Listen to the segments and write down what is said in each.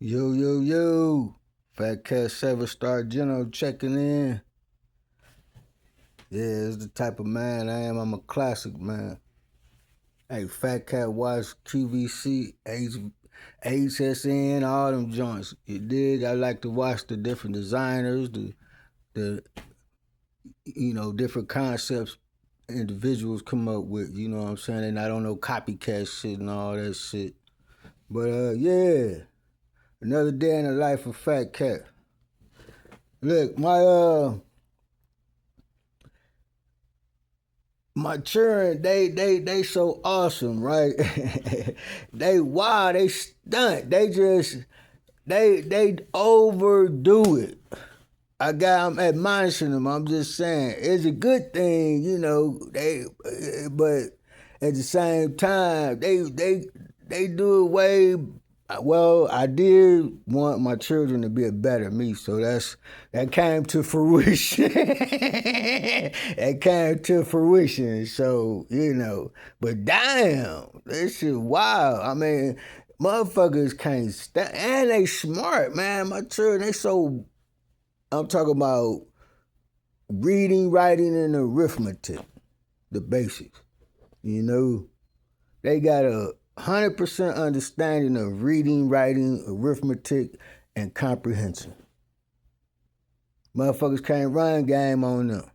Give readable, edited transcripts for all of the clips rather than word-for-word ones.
Yo, yo, yo. Fat Cat 7-star General checking in. Yeah, it's the type of man I am. I'm a classic man. Hey, Fat Cat watch QVC, HSN, all them joints. You dig? I like to watch the different designers, the different concepts individuals come up with. You know what I'm saying? And I don't know copycat shit and all that shit. But yeah, another day in the life of Fat Cat. Look, my children, they so awesome, right? They wow, they stunt. They overdo it. I'm admonishing them. I'm just saying it's a good thing, but at the same time, they do it way. Well, I did want my children to be a better me, so that came to fruition. That came to fruition. So but damn, this shit wild. I mean, motherfuckers can't stand, and they smart, man. My children, they so. I'm talking about reading, writing, and arithmetic, the basics. They got 100% understanding of reading, writing, arithmetic, and comprehension. Motherfuckers can't run game on them.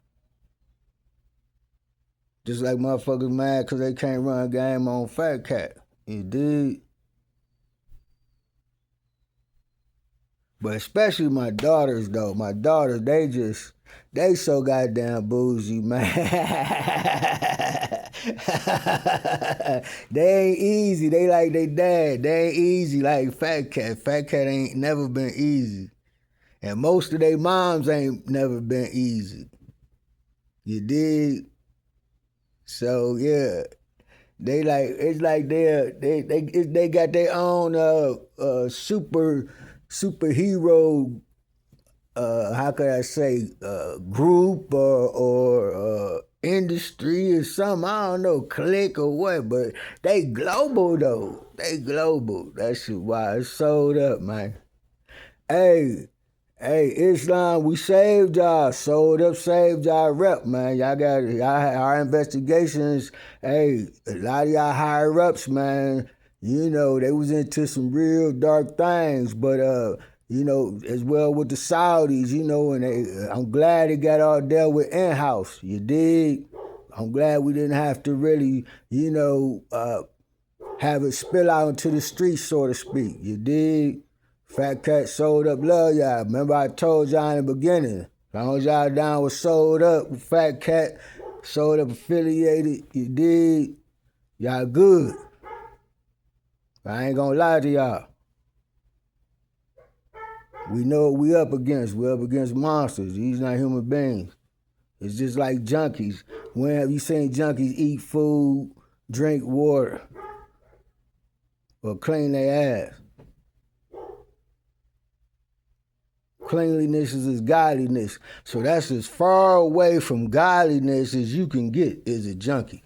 Just like motherfuckers mad because they can't run game on Fat Cat. You dig? But especially my daughters, though. My daughters, they so goddamn bougie, man. They ain't easy. They like they dad. They ain't easy like Fat Cat. Fat Cat ain't never been easy. And most of their moms ain't never been easy. You dig? So yeah. They like it's like they got their own superhero, how could I say, group or industry or something. I don't know, clique or what, but they global though. They global. That shit why it's sold up, man. Hey, Islam, we saved y'all. Sold up, saved y'all rep, man. Our investigations. Hey, a lot of y'all higher ups, man. They was into some real dark things, but as well with the Saudis, and I'm glad it got all dealt with in-house. You dig? I'm glad we didn't have to really, have it spill out into the streets, so to speak. You dig? Fat Cat sold up, love y'all. Remember I told y'all in the beginning, as long as y'all down with sold up, Fat Cat, sold up affiliated, you dig? Y'all good. I ain't gonna lie to y'all. We know what we up against. We're up against monsters. These not human beings. It's just like junkies. When have you seen junkies eat food, drink water, or clean their ass? Cleanliness is godliness. So that's as far away from godliness as you can get is a junkie.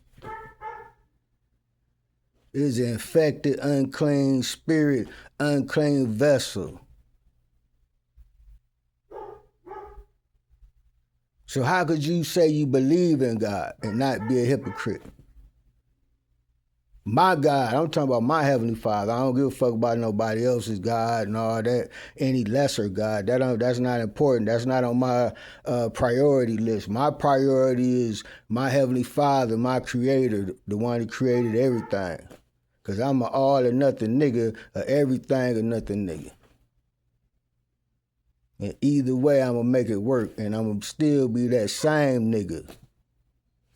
Is an infected, unclean spirit, unclean vessel. So how could you say you believe in God and not be a hypocrite? My God, I'm talking about my Heavenly Father. I don't give a fuck about nobody else's God and all that, any lesser God. That's not important. That's not on my priority list. My priority is my Heavenly Father, my Creator, the one who created everything. Because I'm an all or nothing nigga, everything or nothing nigga. And either way, I'm going to make it work, and I'm going to still be that same nigga.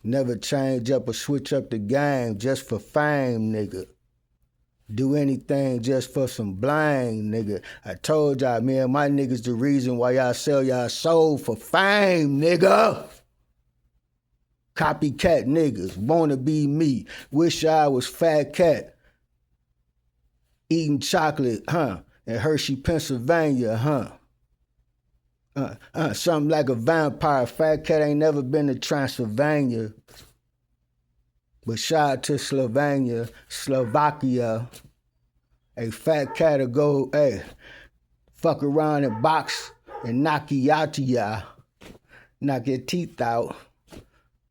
Never change up or switch up the game just for fame, nigga. Do anything just for some blind, nigga. I told y'all, man, my niggas the reason why y'all sell y'all soul for fame, nigga. Copycat niggas, wanna be me. Wish I was Fat Cat. Eating chocolate, in Hershey, Pennsylvania, something like a vampire. Fat Cat ain't never been to Transylvania. But shout out to Slovakia. A Fat Cat to go, fuck around and box and knock you out to ya, knock your teeth out.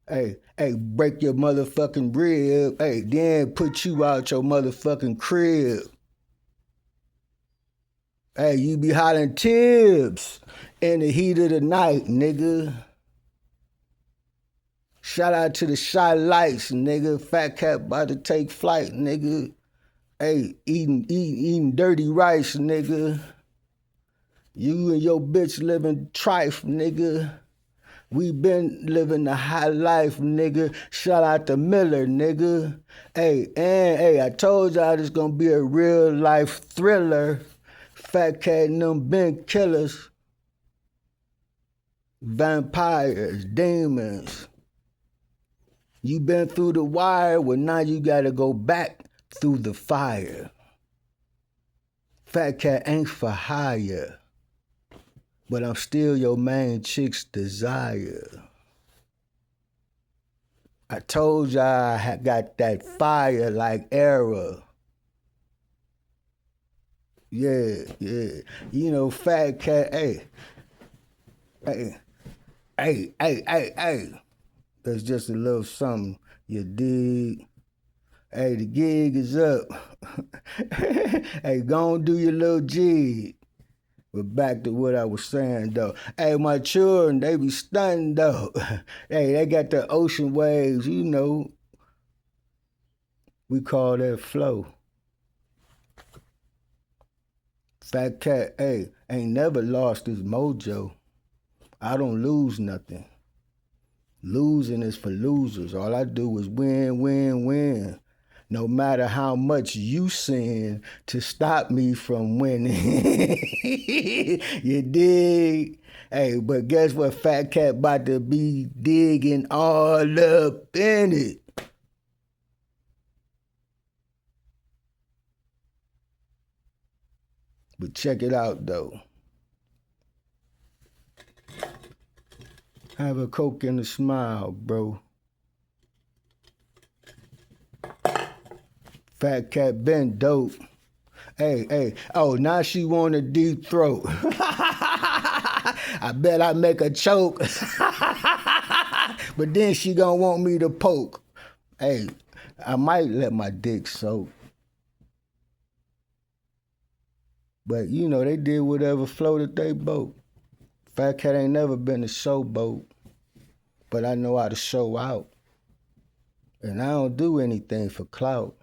Hey, break your motherfucking rib. Hey, then put you out your motherfucking crib. Hey, you be hollering Tibbs in the heat of the night, nigga. Shout out to the Shy Lights, nigga. Fat Cat about to take flight, nigga. Hey, eating dirty rice, nigga. You and your bitch living trife, nigga. We been living the high life, nigga. Shout out to Miller, nigga. Hey, I told y'all this gonna be a real life thriller. Fat Cat and them been killers. Vampires, demons. You been through the wire, well now you gotta go back through the fire. Fat Cat ain't for hire, but I'm still your main chick's desire. I told y'all I got that fire like Era. Yeah. You know, Fat Cat, hey. That's just a little something, you dig? Hey, the gig is up. Hey, go on do your little jig. But back to what I was saying, though. Hey, my children, they be stunned, though. Hey, they got the ocean waves, you know. We call that flow. Fat Cat, hey, ain't never lost his mojo. I don't lose nothing. Losing is for losers. All I do is win. No matter how much you sin to stop me from winning. You dig? Hey, but guess what? Fat Cat about to be digging all up in it. But check it out, though. Have a Coke and a smile, bro. Fat Cat been dope. Hey. Oh, now she want a deep throat. I bet I make her choke. But then she gonna want me to poke. Hey, I might let my dick soak. But, you know, they did whatever floated they boat. Fat Cat ain't never been a showboat. But I know how to show out. And I don't do anything for clout.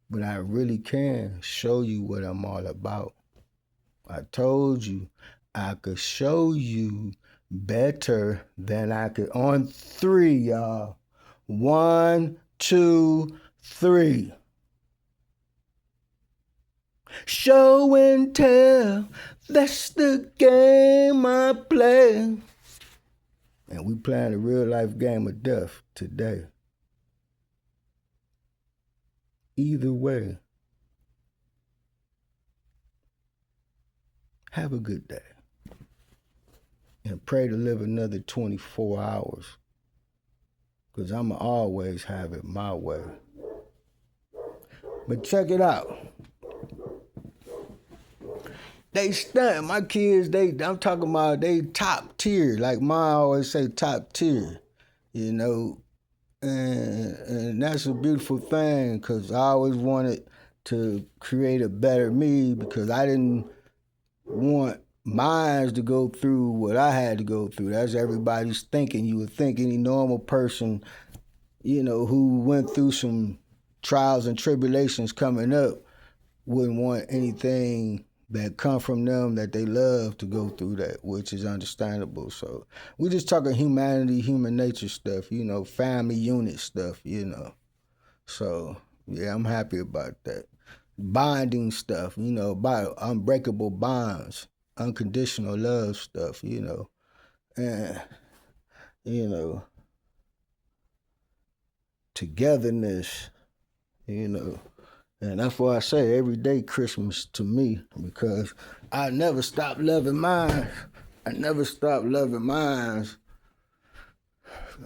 But I really can show you what I'm all about. I told you I could show you better than I could. On 3, y'all. 1, 2, 3. Show and tell, that's the game I play. And we playing a real life game of death today. Either way, have a good day. And pray to live another 24 hours. Because I'ma always have it my way. But check it out. They stunt. My kids, I'm talking about they top tier. Like mine always say top tier. You know, and that's a beautiful thing because I always wanted to create a better me because I didn't want mine to go through what I had to go through. That's everybody's thinking. You would think any normal person, you know, who went through some trials and tribulations coming up wouldn't want anything that come from them that they love to go through that, which is understandable. So we just talking humanity, human nature stuff, you know, family unit stuff, you know. So yeah, I'm happy about that. Bonding stuff, you know, about unbreakable bonds, unconditional love stuff, you know. And, you know, togetherness, you know. And that's why I say every day Christmas to me, because I never stop loving mine. I never stop loving mine.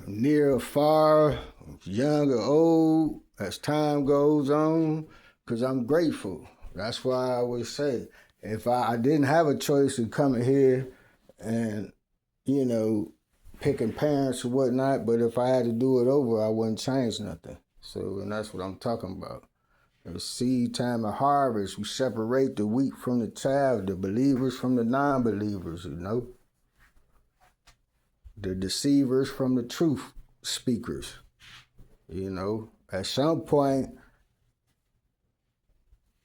Near or far, young or old, as time goes on, because I'm grateful. That's why I always say, If I didn't have a choice of coming here and, you know, picking parents or whatnot, but if I had to do it over, I wouldn't change nothing. So, and that's what I'm talking about. The seed time and harvest, we separate the wheat from the chaff, the believers from the non-believers, you know, the deceivers from the truth speakers, you know. At some point,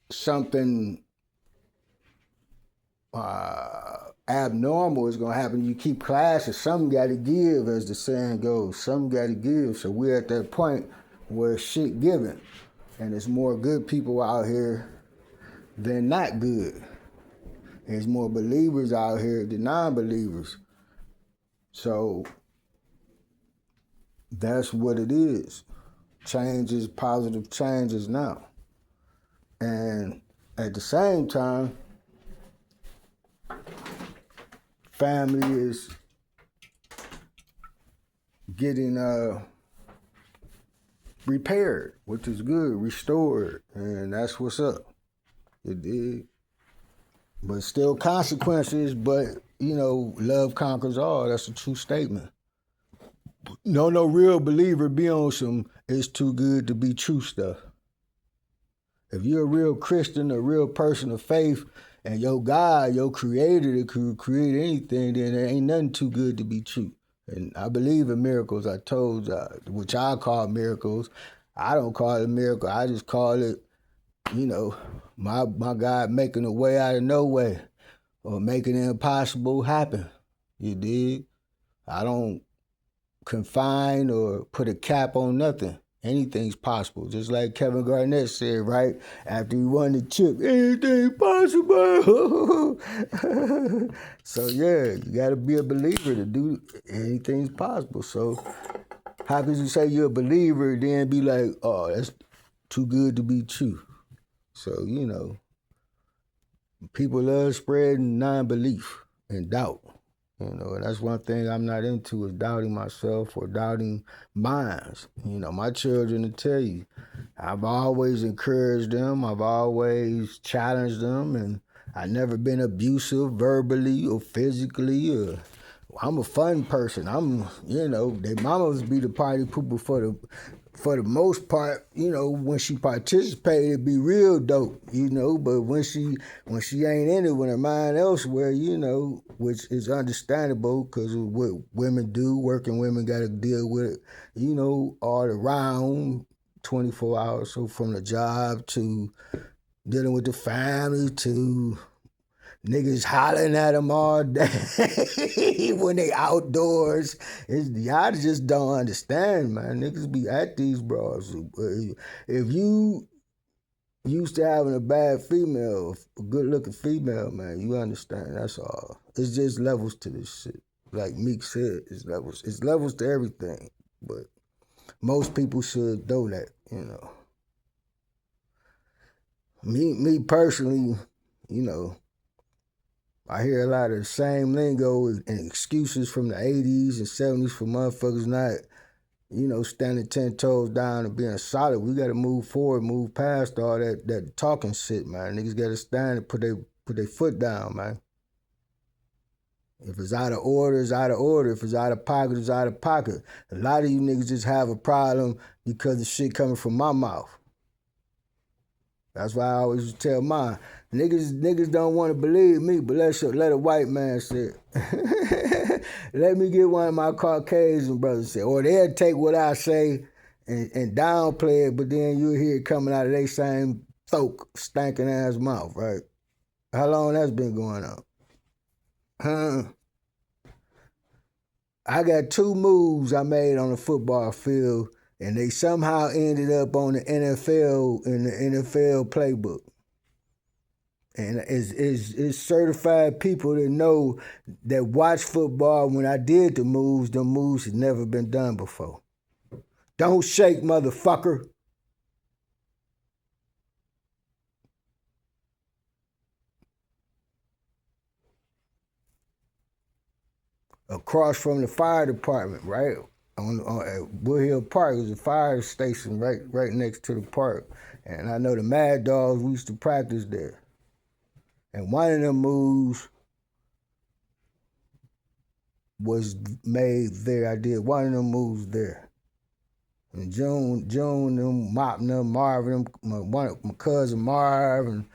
something abnormal is gonna happen. You keep classes, something got to give, as the saying goes. Something got to give. So we're at that point where shit giving, and there's more good people out here than not good. There's more believers out here than non-believers. So that's what it is. Changes, positive changes now. And at the same time, family is getting repaired, which is good, restored, and that's what's up. It did. But still consequences, but, you know, love conquers all. That's a true statement. No real believer be on some it's too good to be true stuff. If you're a real Christian, a real person of faith, and your God, your creator that could create anything, then there ain't nothing too good to be true. And I believe in miracles. I told which I call miracles. I don't call it a miracle. I just call it, you know, my God making a way out of no way, or making the impossible happen. You dig? I don't confine or put a cap on nothing. Anything's possible. Just like Kevin Garnett said, right? After he won the chip, anything's possible. So yeah, you gotta be a believer to do anything's possible. So how could you say you're a believer then be like, oh, that's too good to be true? So, you know, people love spreading non-belief and doubt. You know, and that's one thing I'm not into is doubting myself or doubting minds. You know, my children will tell you, I've always encouraged them. I've always challenged them, and I've never been abusive verbally or physically. I'm a fun person. You know, they mamas be the party pooper for the most part, you know, when she participated, it'd be real dope, you know, but when she ain't in it, when her mind elsewhere, you know, which is understandable because of what women do, working women got to deal with it, you know, all around 24 hours. So from the job to dealing with the family to niggas hollering at them all day when they outdoors. Y'all just don't understand, man. Niggas be at these bras. If you used to having a bad female, a good-looking female, man, you understand. That's all. It's just levels to this shit. Like Meek said, it's levels. It's levels to everything. But most people should know that, you know. Me personally, you know, I hear a lot of the same lingo and excuses from the 80s and 70s for motherfuckers not, you know, standing 10 toes down and being solid. We got to move forward, move past all that talking shit, man. Niggas got to stand and put their foot down, man. If it's out of order, it's out of order. If it's out of pocket, it's out of pocket. A lot of you niggas just have a problem because the shit coming from my mouth. That's why I always tell mine. Niggas don't want to believe me, but let a white man say it. Let me get one of my Caucasian brothers say, or they'll take what I say and downplay it, but then you'll hear it coming out of their same throat, stinking ass mouth, right? How long that's been going on? I got 2 moves I made on the football field, and they somehow ended up on the NFL, in the NFL playbook. And it's certified people that know that watch football. When I did the moves, them moves had never been done before. Don't shake, motherfucker. Across from the fire department, right? At Wood Hill Park, there's a fire station right next to the park. And I know the Mad Dogs, we used to practice there. And one of them moves was made there. I did one of them moves there. And June, them mopping them, Marvin, my cousin Marv, and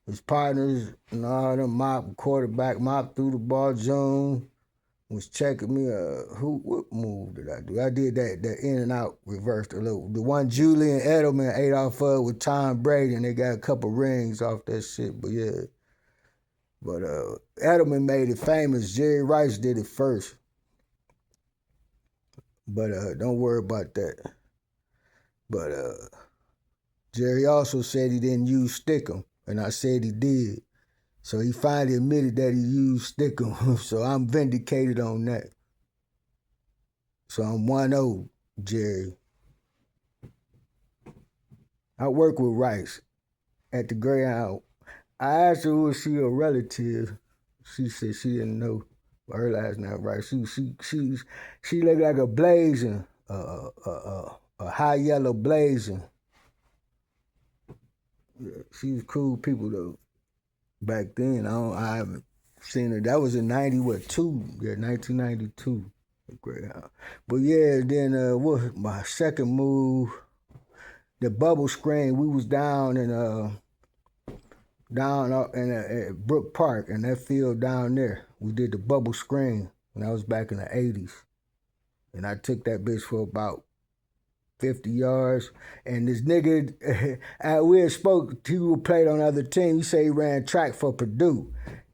his partners, and all them quarterback mopped through the ball. June was checking me. What move did I do? I did that in and out reversed a little. The one Julian Edelman ate off of with Tom Brady, and they got a couple rings off that shit. But yeah, but Edelman made it famous. Jerry Rice did it first. But don't worry about that. But Jerry also said he didn't use Stickum, and I said he did. So he finally admitted that he used Stickum. So I'm vindicated on that. So I'm 1-0, Jerry. I work with Rice at the Greyhound. I asked her, was she a relative? She said she didn't know her last name, right? She looked like a blazing, a high yellow blazing. Yeah, she was cool people though. Back then, I haven't seen her. That was in 1992. But yeah, then what? My second move, the bubble screen. We was down at Brook Park in that field down there. We did the bubble screen, and that was back in the 80s. And I took that bitch for about 50 yards. And this nigga, we had spoke, he played on the other team. He said he ran track for Purdue.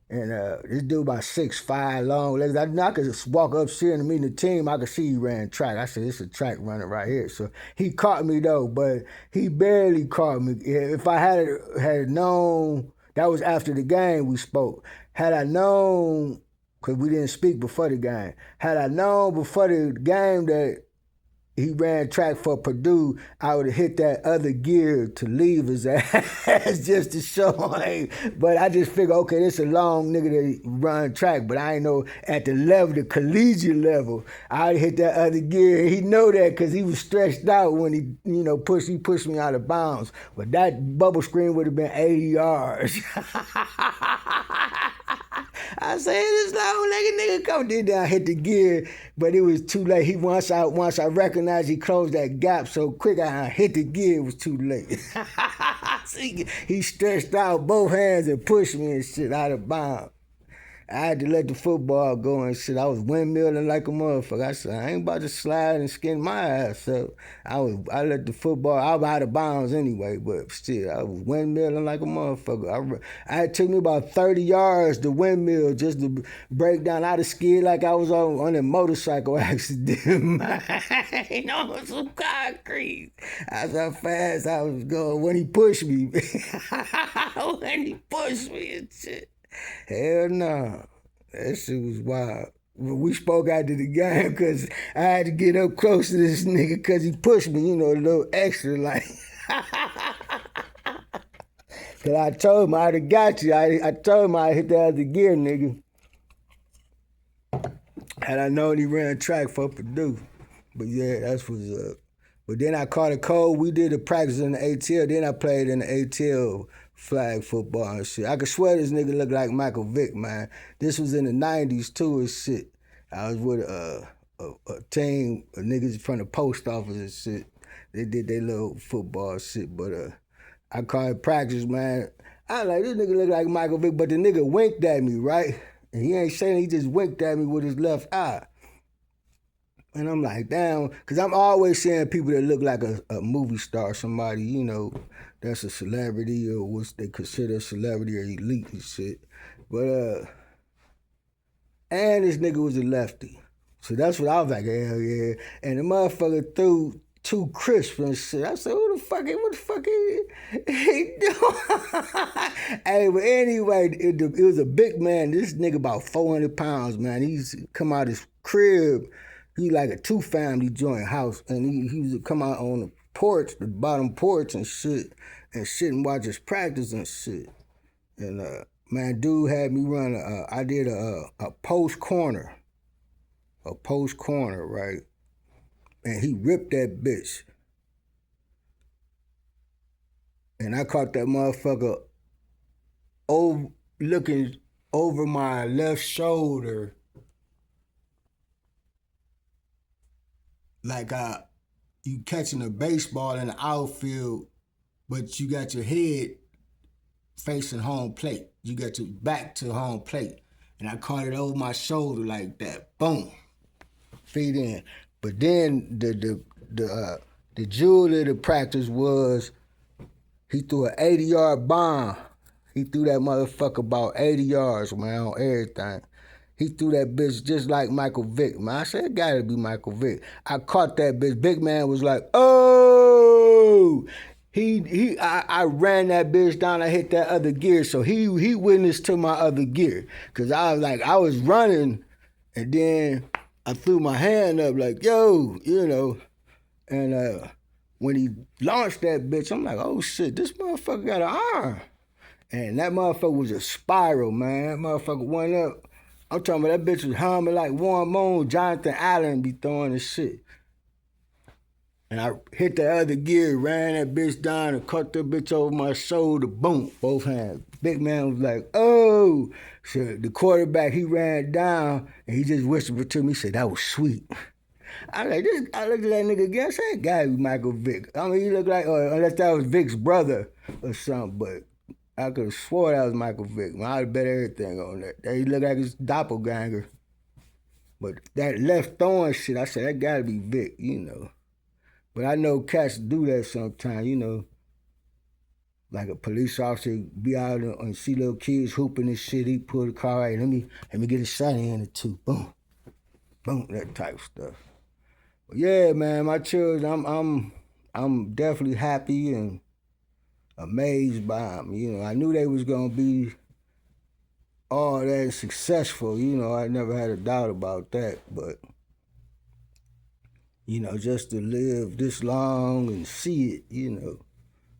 And this dude about 6'5", long legs. I could just walk upstairs and meet the team. I could see he ran track. I said, it's a track running right here. So he caught me though, but he barely caught me. If I had known, that was after the game we spoke. Had I known, because we didn't speak before the game. Had I known before the game that he ran track for Purdue, I would have hit that other gear to leave his ass just to show him. But I just figured, okay, this a long nigga that run track, but I ain't know at the level, the collegiate level, I'd hit that other gear. He know that because he was stretched out when he pushed me out of bounds. But that bubble screen would have been 80 yards. I said, this long nigga come. Then I hit the gear, but it was too late. Once I recognized he closed that gap so quick, I hit the gear, it was too late. He stretched out both hands and pushed me and shit out of bounds. I had to let the football go and shit. I was windmilling like a motherfucker. I said, I ain't about to slide and skin my ass up. I let the football, I was out of bounds anyway, but still, I was windmilling like a motherfucker. It took me about 30 yards to windmill just to break down. I'd have skied like I was on a motorcycle accident, man. On some concrete. That's how fast I was going when he pushed me. When he pushed me and shit. Hell no. That shit was wild. We spoke after the game because I had to get up close to this nigga because he pushed me, a little extra like. Because I told him I'd have got you. I told him I'd hit the other gear, nigga. Had I known he ran track for Purdue. But yeah, that's what's up. But then I caught a cold. We did a practice in the ATL. Then I played in the ATL flag football and shit. I could swear this nigga looked like Michael Vick, man. This was in the 90s too and shit. I was with a team of niggas from the post office and shit. They did their little football shit, but I caught practice, man. I like, this nigga look like Michael Vick, but the nigga winked at me, right? And he ain't saying, he just winked at me with his left eye. And I'm like, damn, because I'm always seeing people that look like a movie star, somebody, that's a celebrity or what they consider a celebrity or elite and shit. But, and this nigga was a lefty. So that's what I was like, hell yeah. And the motherfucker threw too crisp and shit. I said, what the fuck is he doing? Hey, but anyway, it was a big man. This nigga about 400 pounds, man. He's come out his crib. He like a 2-family joint house, and he used to come out on the porch, the bottom porch and shit, and watch his practice and shit. And man, dude had me run. I did a post corner, right? And he ripped that bitch, and I caught that motherfucker looking over my left shoulder like you catching a baseball in the outfield, but you got your head facing home plate. You got your back to home plate. And I caught it over my shoulder like that. Boom. Feet in. But then the jewel of the practice was he threw an 80-yard bomb. He threw that motherfucker about 80 yards, man, on everything. He threw that bitch just like Michael Vick, man. I said, it gotta be Michael Vick. I caught that bitch. Big man was like, oh! I ran that bitch down. I hit that other gear, so he witnessed to my other gear, cause I was running, and then I threw my hand up like, yo, and when he launched that bitch, I'm like, oh shit, this motherfucker got an arm, and that motherfucker was a spiral, man. That motherfucker went up. I'm talking about that bitch was humming like Warren Moon, Jonathan Allen be throwing the shit. And I hit the other gear, ran that bitch down, and caught that bitch over my shoulder, boom, both hands. Big man was like, oh. So the quarterback, he ran down, and he just whispered to me, he said, that was sweet. I looked at that nigga again, I said, that guy was Michael Vick. I mean, he looked like, unless that was Vick's brother or something, but I could have swore that was Michael Vick. Man, I'd bet everything on that. He looked like his doppelganger. But that left throwing shit, I said, that gotta be Vick, But I know cats do that sometimes, like a police officer be out and see little kids hooping and shit. He pull the car out, let me get a shot in it too. Boom, boom, that type of stuff. But yeah, man, my children, I'm definitely happy and amazed by them. I knew they was gonna be all that successful. I never had a doubt about that. But just to live this long and see it,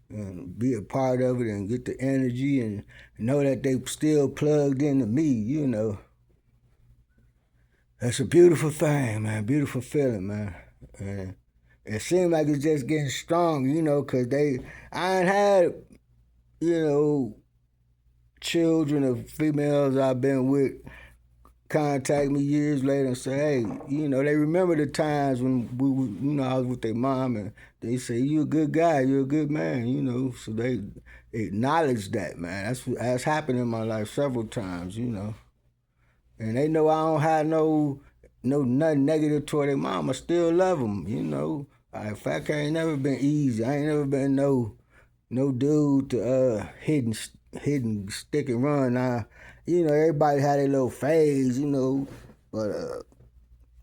and be a part of it and get the energy and know that they still plugged into me, that's a beautiful thing, man. Beautiful feeling, man. And it seems like it's just getting strong, because I ain't had, children of females I've been with contact me years later and say, hey, they remember the times when I was with their mom, and they say, you a good guy, you're a good man, so they acknowledge that, man. That's happened in my life several times, and they know I don't have no nothing negative toward their mom. I still love them, In fact, I ain't never been easy. I ain't never been no dude to hidden stick and run. Now, everybody had their little phase, but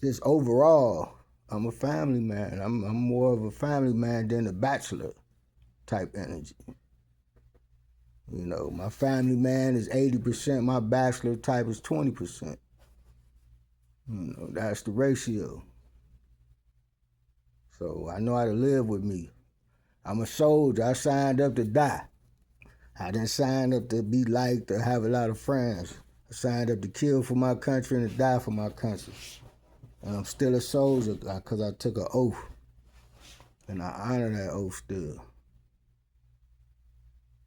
just overall, I'm a family man. I'm more of a family man than a bachelor type energy. My family man is 80%, my bachelor type is 20%. That's the ratio. So I know how to live with me. I'm a soldier. I signed up to die. I didn't sign up to be liked or have a lot of friends. I signed up to kill for my country and to die for my country. And I'm still a soldier because I took an oath. And I honor that oath still.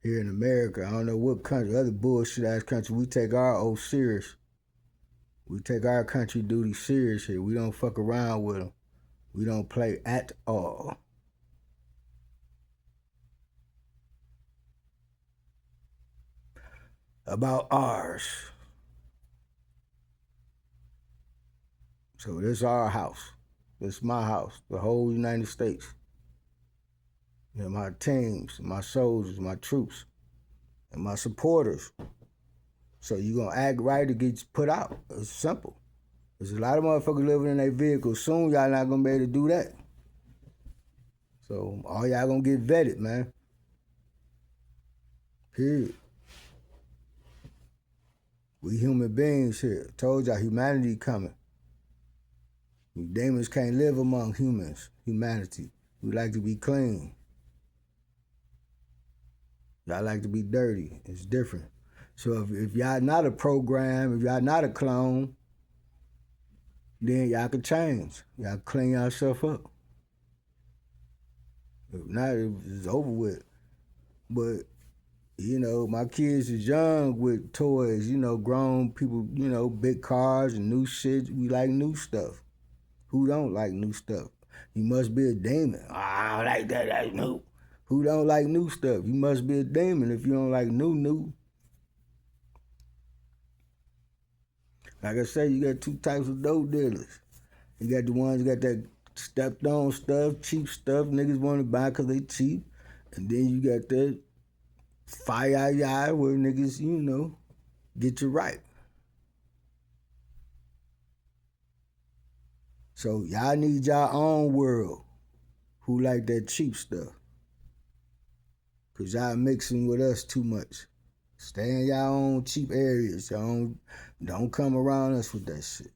Here in America, I don't know what country, other bullshit-ass country, we take our oath serious. We take our country duty serious here. We don't fuck around with them. We don't play at all. About ours. So this is our house. This is my house, the whole United States. My teams, my soldiers, my troops, and my supporters. So you gonna act right or get put out. It's simple. There's a lot of motherfuckers living in their vehicles. Soon y'all not gonna be able to do that. So all y'all gonna get vetted, man. Period. We human beings here. Told y'all humanity coming. Demons can't live among humanity. We like to be clean. Y'all like to be dirty. It's different. So if y'all not a program, if y'all not a clone, then y'all can change. Y'all can clean yourself up. If not, it's over with. But You know, my kids is young with toys, you know, grown people, you know, big cars and new shit. We like new stuff. Who don't like new stuff? You must be a demon. I don't like that, that's new. Who don't like new stuff? You must be a demon if you don't like new. Like I said, you got two types of dope dealers. You got the ones that got that stepped on stuff, cheap stuff, niggas want to buy because they cheap. And then you got that fire where niggas, you know, get you right. So y'all need y'all own world who like that cheap stuff. Cause y'all mixing with us too much. Stay in y'all own cheap areas. Y'all don't come around us with that shit.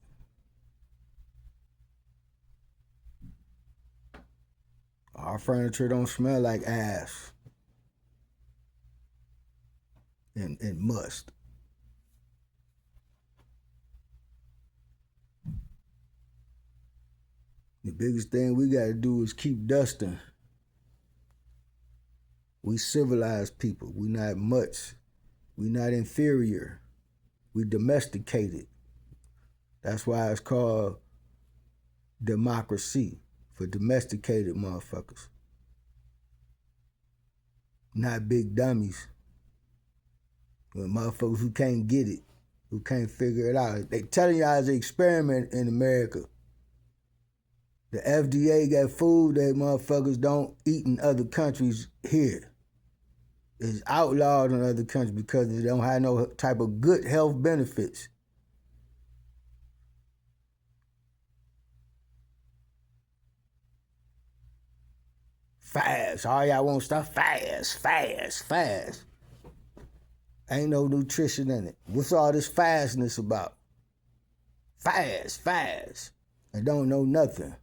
Our furniture don't smell like ass and must. The biggest thing we gotta do is keep dusting. We civilized people. We not much. We not inferior. We domesticated. That's why it's called democracy, for domesticated motherfuckers. Not big dummies. When motherfuckers who can't get it, who can't figure it out. They telling y'all it's an experiment in America. The FDA got food that motherfuckers don't eat in other countries here. It's outlawed in other countries because they don't have no type of good health benefits. Fast. All y'all want stuff fast. Ain't no nutrition in it. What's all this fastness about? Fast. And don't know nothing.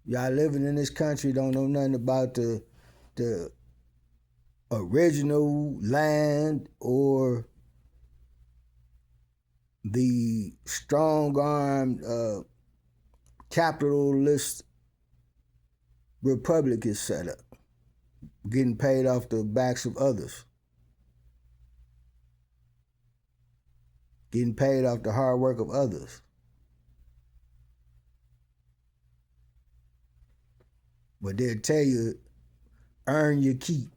Y'all living in this country don't know nothing about the original land or the strong-armed capitalist republic is set up, getting paid off the backs of others, getting paid off the hard work of others. But they'll tell you, earn your keep.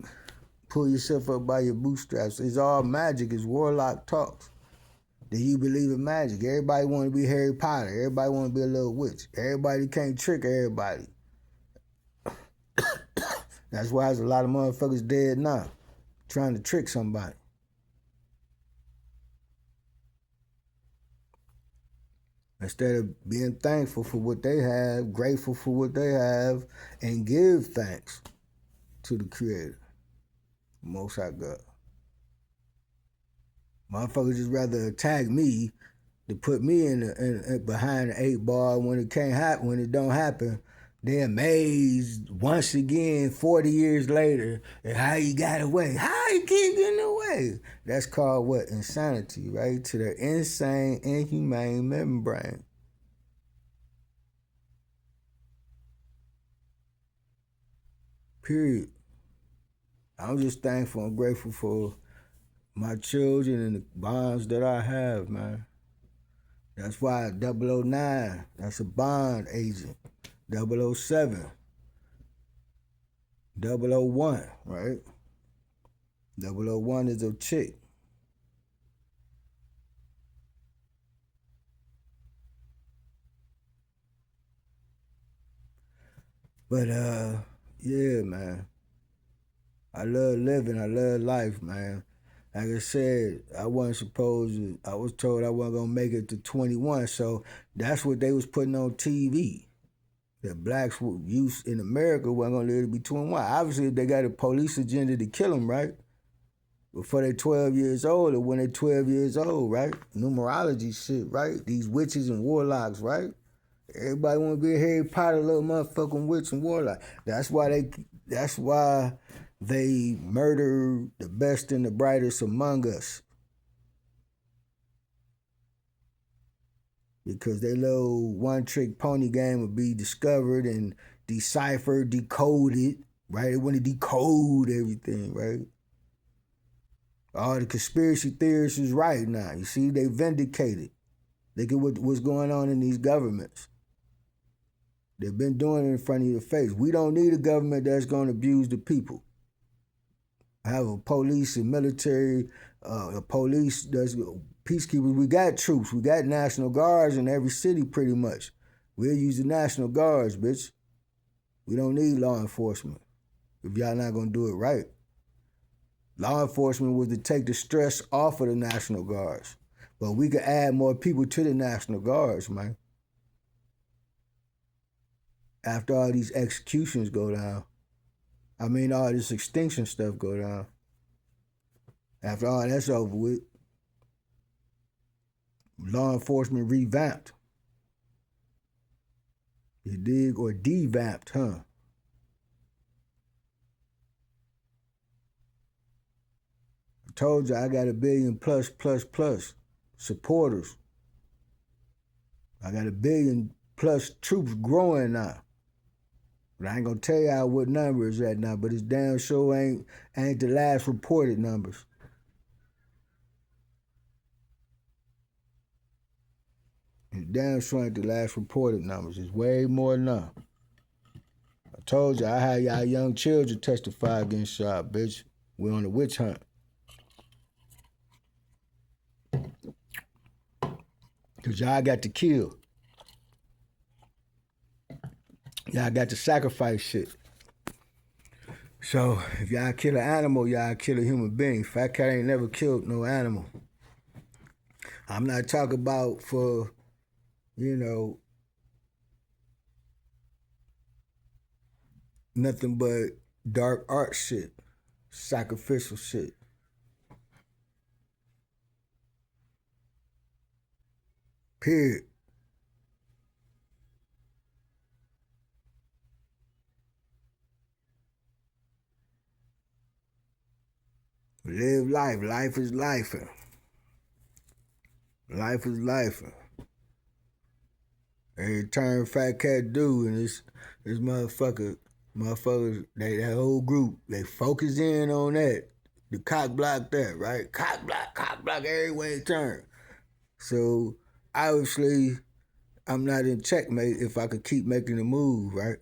Pull yourself up by your bootstraps. It's all magic. It's warlock talks. Do you believe in magic? Everybody want to be Harry Potter. Everybody want to be a little witch. Everybody can't trick everybody. That's why there's a lot of motherfuckers dead now, trying to trick somebody. Instead of being thankful for what they have, grateful for what they have, and give thanks to the Creator, Most High God. Motherfuckers just rather attack me to put me in behind the 8 ball when it can't happen, when it don't happen. They're amazed once again, 40 years later, at how you got away. How you keep getting away? That's called what? Insanity, right? To their insane, inhumane membrane. Period. I'm just thankful and grateful for my children and the bonds that I have, man. That's why 009, that's a bond agent. 007, 001, right? 001 is a chick. But yeah, man. I love living. I love life, man. Like I said, I was told I wasn't gonna make it to 21, so that's what they was putting on TV. That blacks youth in America weren't gonna live to be 21. Obviously, they got a police agenda to kill them, right? Before they're 12 years old or when they're 12 years old, right? Numerology shit, right? These witches and warlocks, right? Everybody want to be a Harry Potter little motherfucking witch and warlock. That's why they murder the best and the brightest among us. Because their little one-trick pony game would be discovered and deciphered, decoded, right? They want to decode everything, right? All the conspiracy theorists is right now. You see, they vindicated. Look at what's going on in these governments. They've been doing it in front of your face. We don't need a government that's going to abuse the people. Have a police and military, a police that's peacekeepers. We got troops. We got National Guards in every city pretty much. We'll use the National Guards, bitch. We don't need law enforcement if y'all not going to do it right. Law enforcement was to take the stress off of the National Guards. But we could add more people to the National Guards, man. After all these executions go down. I mean, all this extinction stuff go down. After all that's over with, law enforcement revamped. You dig? Or devamped, huh? I told you I got 1 billion plus supporters. I got 1 billion plus troops growing now. But I ain't gonna tell y'all what number is at now, but it's damn sure ain't the last reported numbers. It's damn sure ain't the last reported numbers. It's way more now. I told you I had y'all young children testify against y'all, bitch. We on a witch hunt. Cause y'all got to kill. Y'all got to sacrifice shit. So if y'all kill an animal, y'all kill a human being. Fat Cat ain't never killed no animal. I'm not talking about for, nothing but dark art shit, sacrificial shit. Period. Live life. Life is life. Life is life. Every turn Fat Cat do, and this motherfuckers, that whole group, they focus in on that. The cock block that, right? Cock block every way it turn. So obviously, I'm not in checkmate if I could keep making a move, right?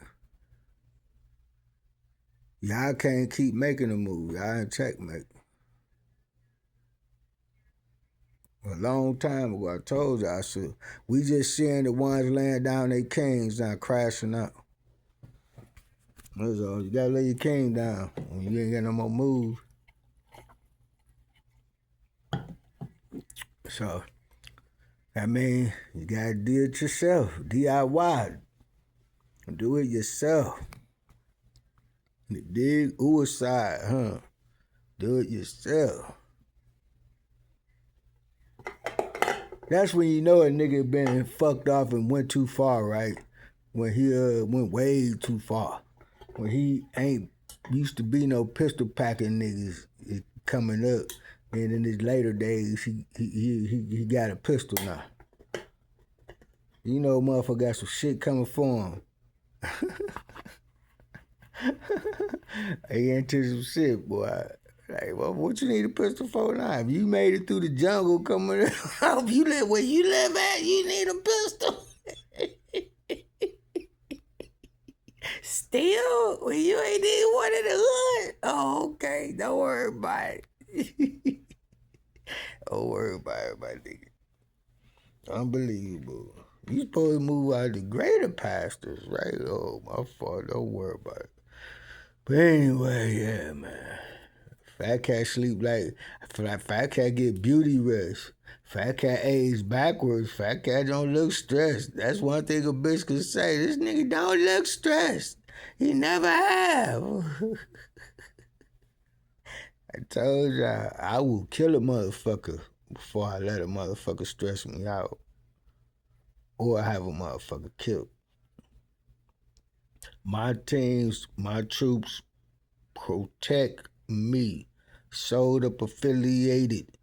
Y'all can't keep making a move. Y'all in checkmate. A long time ago, I told you, I said, we just seeing the ones laying down their kings now crashing out. That's all. You gotta lay your king down when you ain't got no more move. So, I mean, you gotta do it yourself. DIY. Do it yourself. You dig? Suicide, huh? Do it yourself. That's when you know a nigga been fucked off and went too far, right? When he went way too far. When he ain't used to be no pistol packing niggas coming up, and in his later days he got a pistol now. You know, motherfucker got some shit coming for him. He into some shit, boy. Like, well, what you need a pistol for now? If you made it through the jungle coming up, if you live where you live at, you need a pistol. Still, when you ain't even one in the hood. Oh, okay. Don't worry about it. Don't worry about it, my nigga. Unbelievable. You supposed to move out of the greater pastures, right? Oh, my fault. Don't worry about it. But anyway, yeah, man. Fat Cat sleep like Fat Cat get beauty rest. Fat Cat age backwards. Fat Cat don't look stressed. That's one thing a bitch could say. This nigga don't look stressed. He never have. I told y'all, I will kill a motherfucker before I let a motherfucker stress me out. Or have a motherfucker killed. My teams, my troops protect me. Sold up affiliated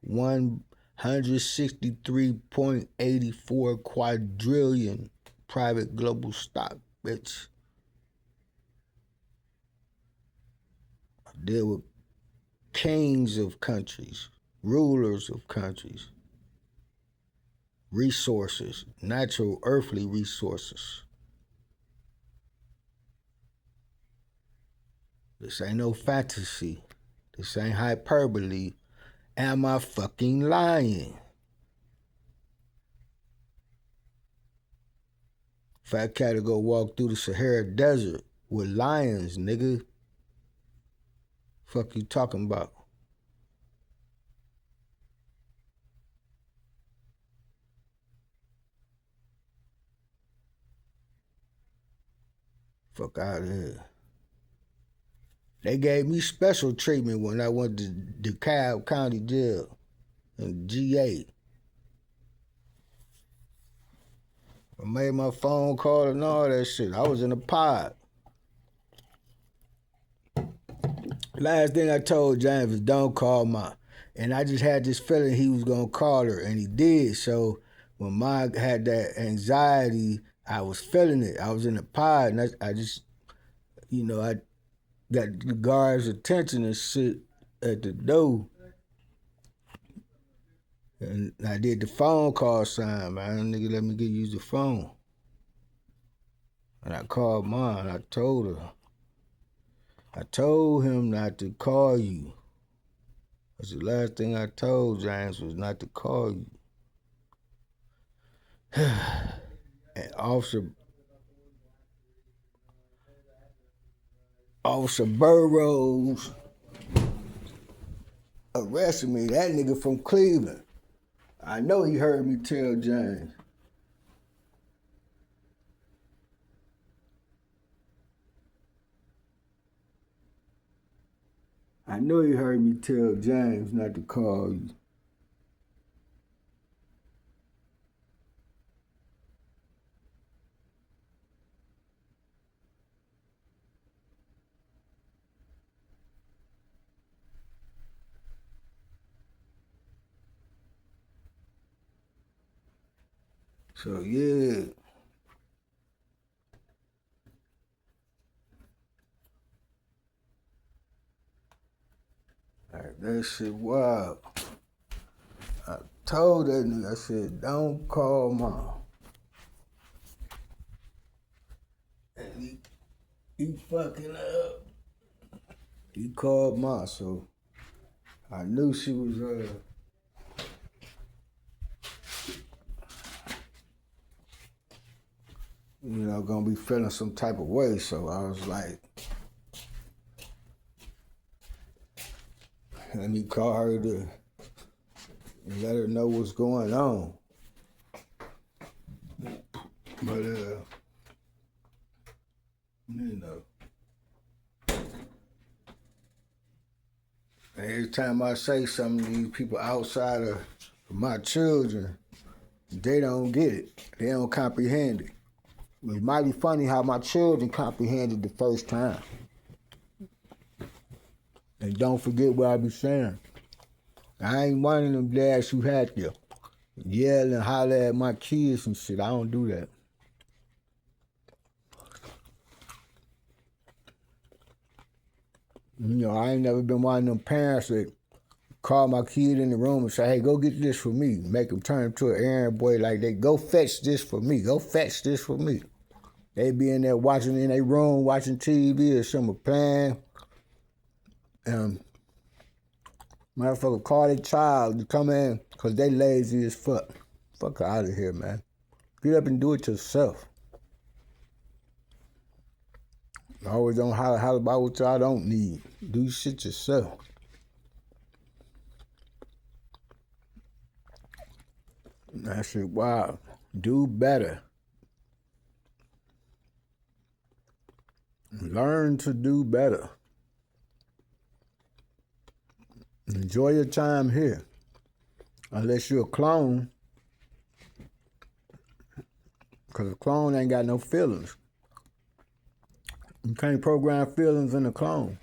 163.84 quadrillion private global stock, bitch. I deal with kings of countries, rulers of countries, resources, natural earthly resources. This ain't no fantasy. This ain't hyperbole. Am I fucking lying? Fat cat to go walk through the Sahara Desert with lions, nigga. Fuck you talking about? Fuck out of here. They gave me special treatment when I went to DeKalb County Jail in GA. I made my phone call and all that shit. I was in a pod. Last thing I told James was don't call Ma. And I just had this feeling he was going to call her, and he did. So when Ma had that anxiety, I was feeling it. I was in a pod, and I just, I got the guard's attention and shit at the door. And I did the phone call sign, man. Nigga let me use the phone. And I called Ma, and I told her. I told him not to call you. That's the last thing I told James was not to call you. And Officer Burroughs arrested me. That nigga from Cleveland. I know he heard me tell James. I know he heard me tell James not to call you. So yeah. Like, that shit wild. I told that nigga, I said, don't call Ma. And he fucking up. He called Ma, so I knew she was gonna be feeling some type of way. So I was like, let me call her to let her know what's going on. But every time I say something to these people outside of my children, they don't get it. They don't comprehend it. It's mighty funny how my children comprehended the first time. And don't forget what I be saying. I ain't one of them dads who had to yell and holler at my kids and shit. I don't do that. I ain't never been one of them parents that call my kid in the room and say, hey, go get this for me. Make them turn to an errand boy like they, go fetch this for me. Go fetch this for me. They be in there watching in their room, watching TV or something, playing. Motherfucker call their child to come in because they lazy as fuck. Fuck out of here, man. Get up and do it yourself. I always don't holler about what y'all don't need. Do shit yourself. That shit wild. Do better. Learn to do better. Enjoy your time here. Unless you're a clone. Because a clone ain't got no feelings. You can't program feelings in a clone.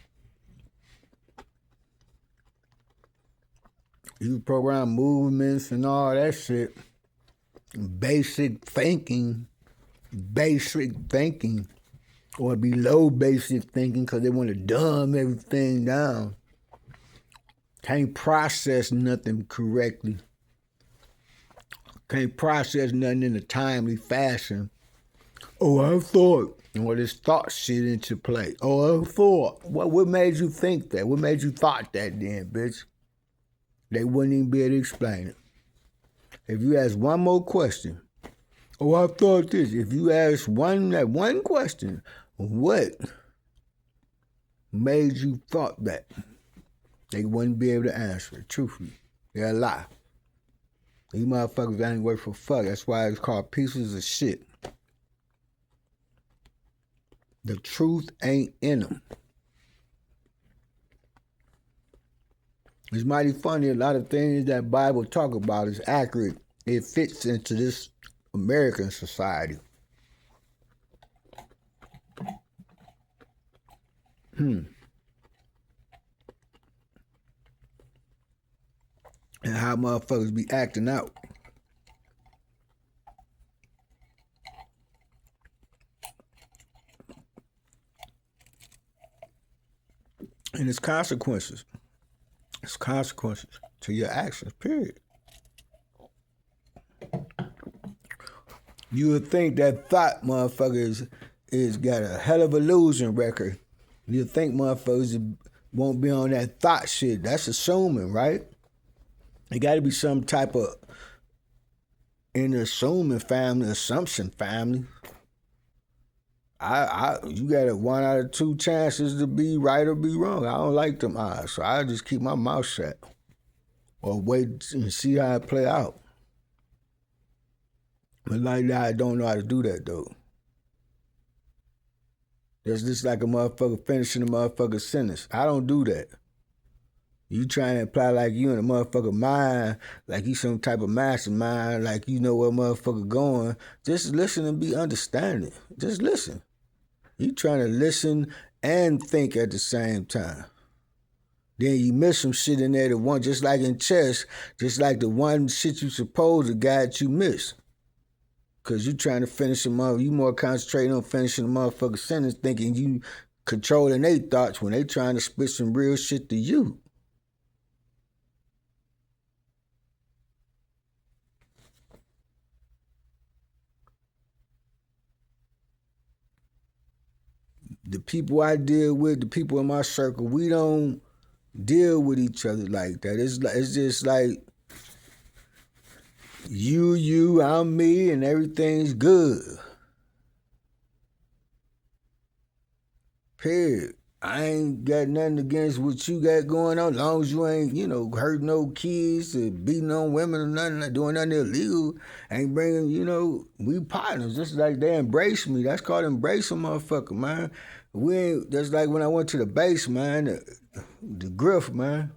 You program movements and all that shit. Basic thinking. Or below basic thinking because they want to dumb everything down. Can't process nothing correctly. Can't process nothing in a timely fashion. Oh, I thought. Or this thought shit into play. Oh, I thought. What made you think that? What made you thought that then, bitch? They wouldn't even be able to explain it. If you ask one more question, oh, I thought this. If you ask that one question, what made you thought that? They wouldn't be able to answer it, truthfully. They're a lie. These motherfuckers ain't worth for fuck. That's why it's called pieces of shit. The truth ain't in them. It's mighty funny. A lot of things that Bible talk about is accurate. It fits into this American society. And how motherfuckers be acting out. And it's consequences. It's consequences to your actions, period. You would think that thought motherfuckers is got a hell of a losing record. You think motherfuckers won't be on that thought shit. That's assuming, right? It got to be some type of in the assuming family, assumption family. You got a 1 out of 2 chances to be right or be wrong. I don't like them odds, so I just keep my mouth shut or wait and see how it play out. But like that, I don't know how to do that though. That's just like a motherfucker finishing a motherfucker sentence. I don't do that. You trying to imply like you in a motherfucker mind, like you some type of mastermind, like you know where motherfucker going. Just listen and be understanding. Just listen. You trying to listen and think at the same time. Then you miss some shit in there, the one, just like in chess, just like the one shit you supposed to got you miss. Cause you trying to finish them up, you more concentrating on finishing the motherfucker sentence, thinking you controlling their thoughts when they trying to spit some real shit to you. The people I deal with, the people in my circle, we don't deal with each other like that. It's just like you, I'm me, and everything's good. Period. I ain't got nothing against what you got going on, as long as you ain't, hurting no kids or beating on women or nothing, doing nothing illegal. Ain't bringing, we partners. Just like they embrace me. That's called embracing, motherfucker, man. That's like when I went to the base, man, the griff, man.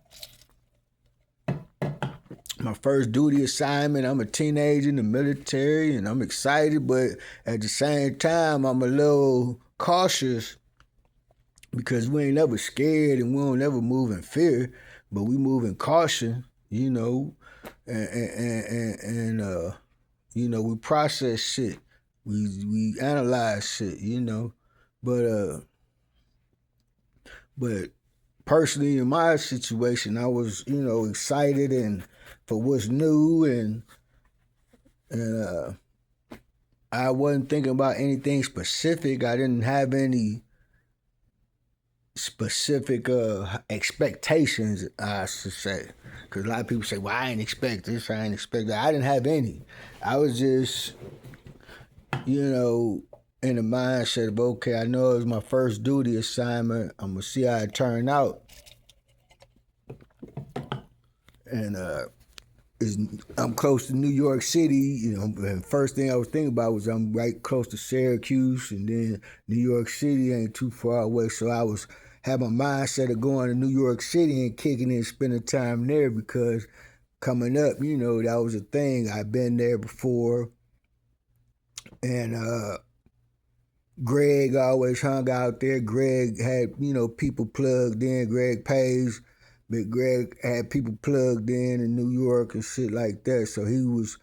My first duty assignment, I'm a teenager in the military, and I'm excited, but at the same time, I'm a little cautious because we ain't never scared and we don't never move in fear, but we move in caution, and we process shit, we analyze shit, but personally in my situation, I was, excited and for what's new and I wasn't thinking about anything specific. I didn't have any specific expectations, I should say. Because a lot of people say, well, I ain't expect this, I ain't expect that. I didn't have any. I was just, in the mindset of, okay, I know it was my first duty assignment. I'm going to see how it turned out. And I'm close to New York City, and first thing I was thinking about was I'm right close to Syracuse, and then New York City ain't too far away, so I had my mindset of going to New York City and kicking in, spending time there, because coming up, that was a thing. I've been there before, and Greg always hung out there. Greg had, people plugged in, Greg Page. But Greg had people plugged in New York and shit like that. So he was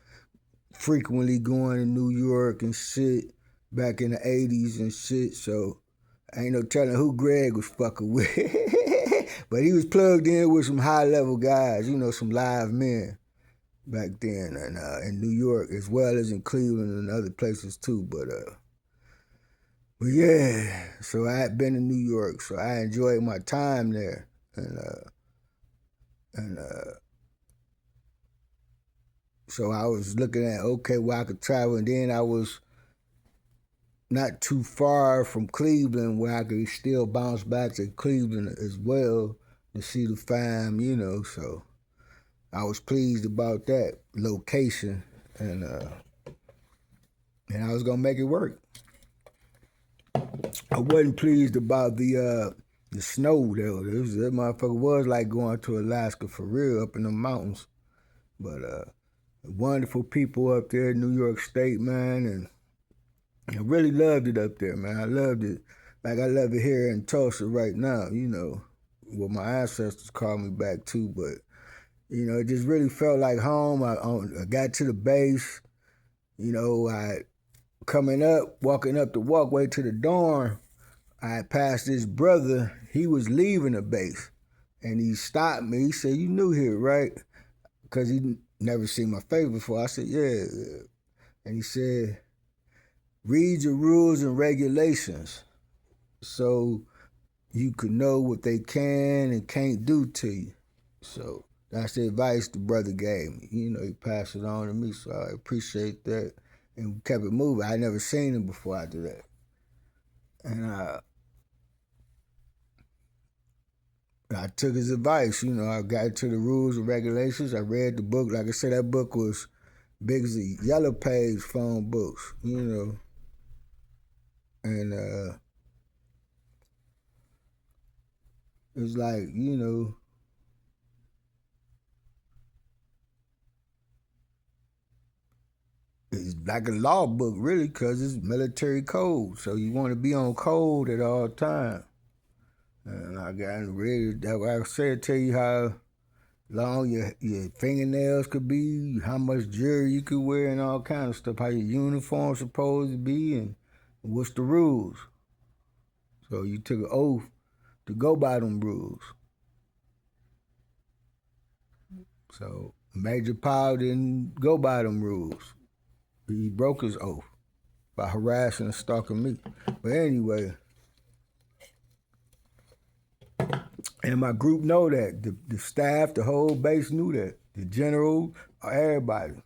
frequently going to New York and shit back in the 80s and shit. So ain't no telling who Greg was fucking with. But he was plugged in with some high level guys, some live men back then, and in New York as well as in Cleveland and other places too. But yeah, so I had been in New York, so I enjoyed my time there, and so I was looking at where I could travel, and then I was not too far from Cleveland where I could still bounce back to Cleveland as well to see the fam, so I was pleased about that location, and I was gonna make it work. I wasn't pleased about the snow though. That motherfucker was like going to Alaska for real up in the mountains, but wonderful people up there in New York State, man, and I really loved it up there, man. I loved it. Like I love it here in Tulsa right now, Well, my ancestors called me back too, but, it just really felt like home. I got to the base, walking up the walkway to the dorm, I passed this brother. He was leaving the base, and he stopped me. He said, "You new here, right?" Because he never seen my face before. I said, "Yeah." And he said, "Read your rules and regulations so you can know what they can and can't do to you." So that's the advice the brother gave me. He passed it on to me, so I appreciate that, and we kept it moving. I never seen him before after that, and I took his advice. I got to the rules and regulations. I read the book. Like I said, that book was big as a yellow page phone books, and it's like, it's like a law book, really, because it's military code. So you want to be on code at all times. And I got ready. I said, tell you how long your fingernails could be, how much jewelry you could wear, and all kind of stuff. How your uniform's supposed to be, and what's the rules. So you took an oath to go by them rules. So Major Powell didn't go by them rules. He broke his oath by harassing and stalking me. But anyway, and my group know that. The staff, the whole base knew that. The general, everybody.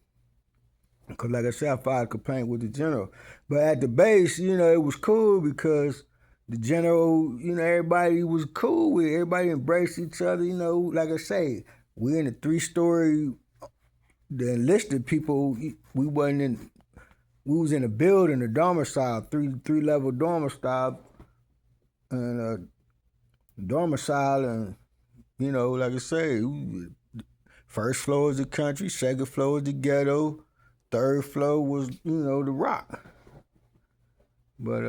Because like I said, I filed a complaint with the general. But at the base, it was cool because the general, everybody was cool with it. Everybody embraced each other, like I say, we in a 3-story, the enlisted people, we was in a building, a domicile, three-level domicile, and like I say, first floor is the country, second floor is the ghetto, third floor was, the rock. But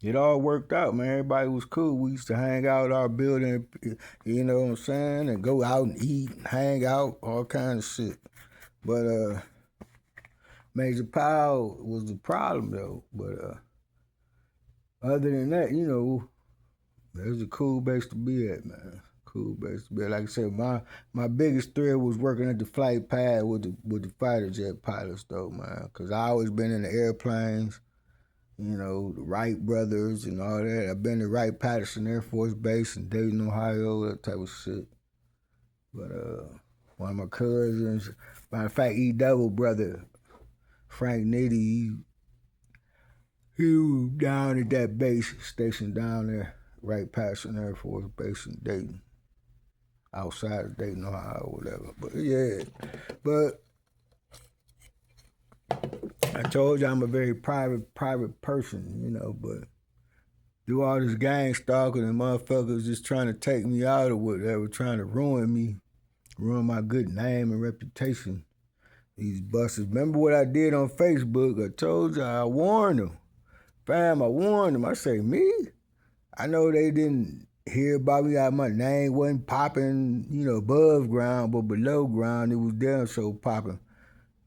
it all worked out, man. Everybody was cool. We used to hang out at our building, you know what I'm saying, and go out and eat and hang out, all kinds of shit. But Major Powell was the problem, though. But other than that, it was a cool base to be at, man. Cool base to be at. Like I said, my biggest thrill was working at the flight pad with the fighter jet pilots, though, man. Because I always been in the airplanes. The Wright brothers and all that. I've been to Wright-Patterson Air Force Base in Dayton, Ohio, that type of shit. But one of my cousins, matter of fact, E-Double brother, Frank Nitty, he was down at that base, stationed down there, Wright-Patterson Air Force Base in Dayton, outside of Dayton, Ohio, or whatever. But yeah, but I told you I'm a very private person, but through all this gang stalking and motherfuckers just trying to take me out or whatever, trying to ruin me, ruin my good name and reputation, these busters. Remember what I did on Facebook? I told you, I warned them. Fam, I warned them. I say, me? I know they didn't hear about me, my name wasn't popping, above ground, but below ground, it was damn so popping.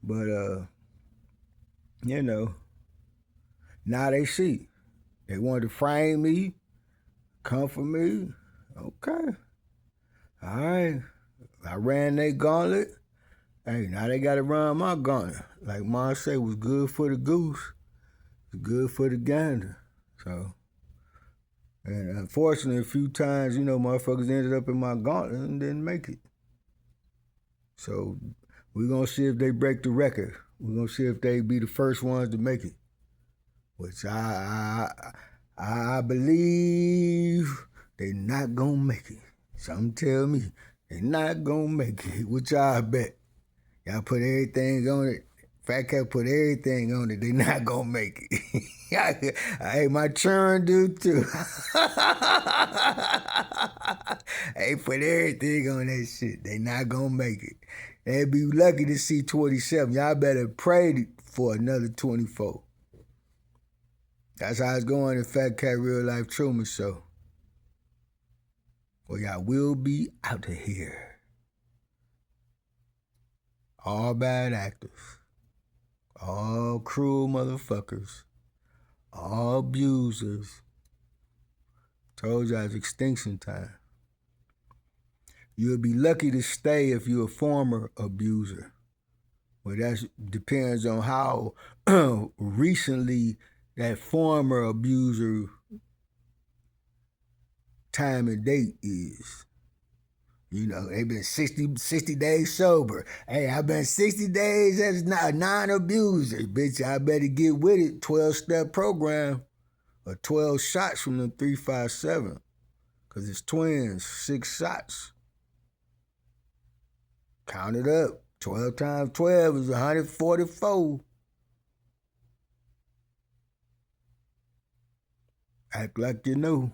But, now they see. They wanted to frame me Come for me? Okay. All right. I ran their gauntlet. Hey, now they got to run my gauntlet. Like Ma say, was good for the goose, was good for the gander. So, and unfortunately, a few times, motherfuckers ended up in my gauntlet and didn't make it. So, we're going to see if they break the record. We're going to see if they be the first ones to make it. Which I believe they not going to make it. Something tell me they not going to make it, which I bet. Y'all put everything on it. Fat Cat put everything on it. They not gonna make it. Hey, my churn do too. Hey, put everything on that shit. They not gonna make it. They'd be lucky to see 27. Y'all better pray for another 24. That's how it's going in Fat Cat Real Life Truman Show. Well, y'all will be out of here. All bad actors, all cruel motherfuckers, all abusers. Told y'all it's extinction time. You'll be lucky to stay if you're a former abuser. Well, that depends on how recently that former abuser time and date is. They've been 60 days sober. Hey, I've been 60 days as a non-abuser. Bitch, I better get with it. 12-step program or 12 shots from the 357. Because it's twins, 6 shots. Count it up. 12 times 12 is 144. Act like you know.